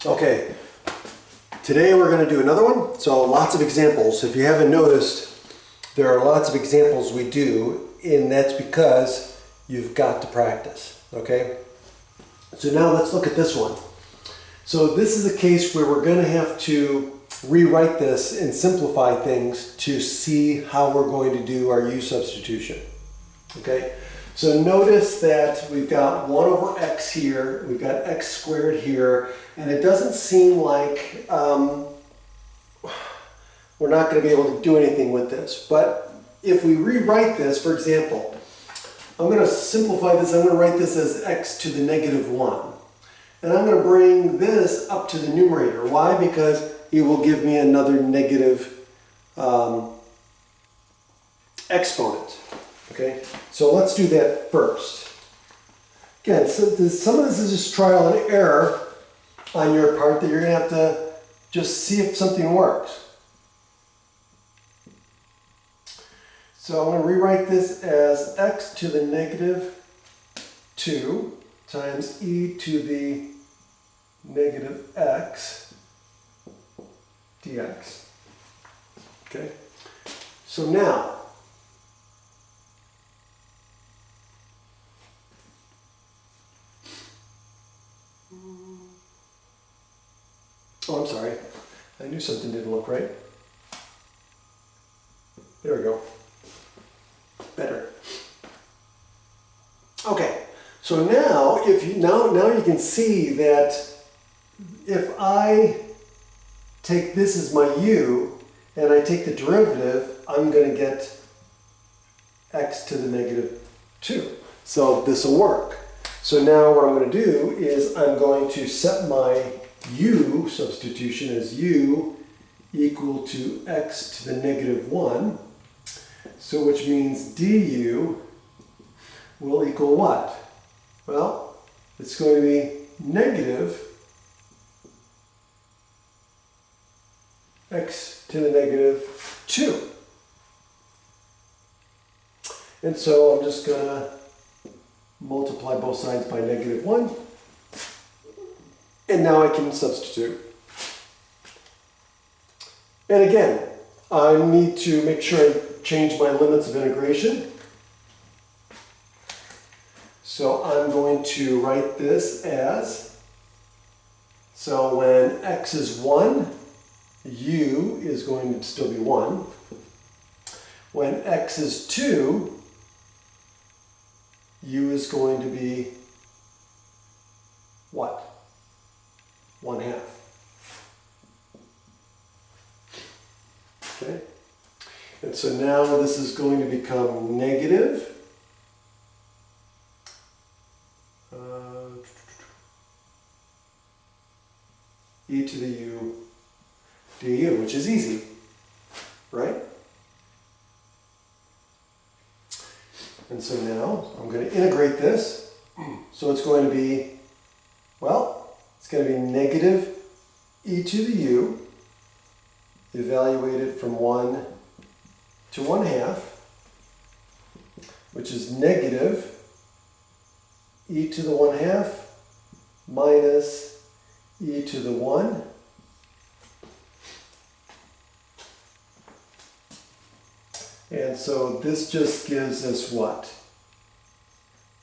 Okay, today we're going to do another one. So lots of examples. If you haven't noticed, there are lots of examples we do, and that's because you've got to practice, okay? So now let's look at this one. So this is a case where we're going to have to rewrite this and simplify things to see how we're going to do our u substitution, okay? So notice that we've got 1 over x here, we've got x squared here, and it doesn't seem like we're not going to be able to do anything with this. But if we rewrite this, for example, I'm going to simplify this. I'm going to write this as x to the negative 1. And I'm going to bring this up to the numerator. Why? Because it will give me another negative exponent. Okay, so let's do that first. Again, so some of this is just trial and error on your part that you're going to have to just see if something works. So I'm going to rewrite this as x to the negative 2 times e to the negative x dx. Okay, so now, oh, I'm sorry. I knew something didn't look right. There we go. Better. Okay. So now, now you can see that if I take this as my u and I take the derivative, I'm going to get x to the negative 2. So this will work. So now what I'm going to do is I'm going to set my u substitution as u equal to x to the negative 1. So which means du will equal what? Well, it's going to be negative x to the negative 2. And so I'm just going to multiply both sides by negative 1. And now I can substitute. And again, I need to make sure I change my limits of integration. So I'm going to write this as, so when x is 1, u is going to still be 1. When x is 2, u is going to be what? 1/2. Okay? And so now this is going to become negative e to the u du, which is easy, right? And so now I'm going to integrate this. So it's going to be, well, it's going to be negative e to the u evaluated from 1 to 1/2, which is negative e to the 1/2 minus e to the 1 and so this just gives us what?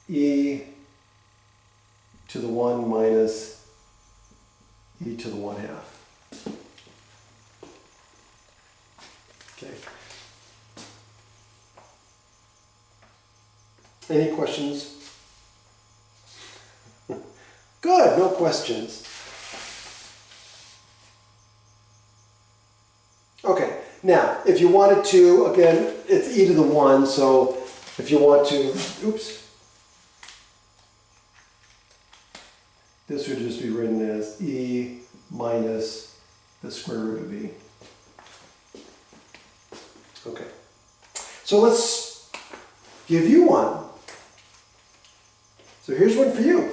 E to the 1 minus e to the 1/2. Okay. Any questions? Good, no questions. Okay, now, if you wanted to, again, it's e to the 1, so if you want to, oops, this would just be written as e minus the square root of e. Okay, so let's give you one. So here's one for you.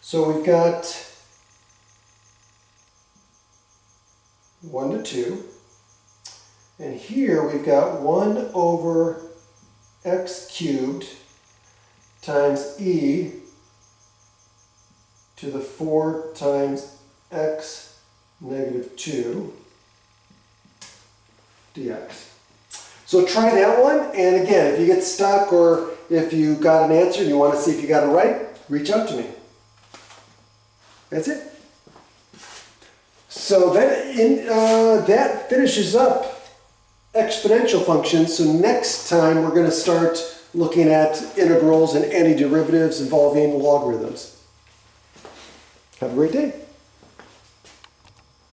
So we've got 1 to 2, and here we've got 1 over x cubed times e to the 4 times x negative 2 dx. So try that one, and again, if you get stuck or if you got an answer and you want to see if you got it right, reach out to me. That's it. So that finishes up exponential functions. So next time we're going to start looking at integrals and antiderivatives involving logarithms. Have a great day.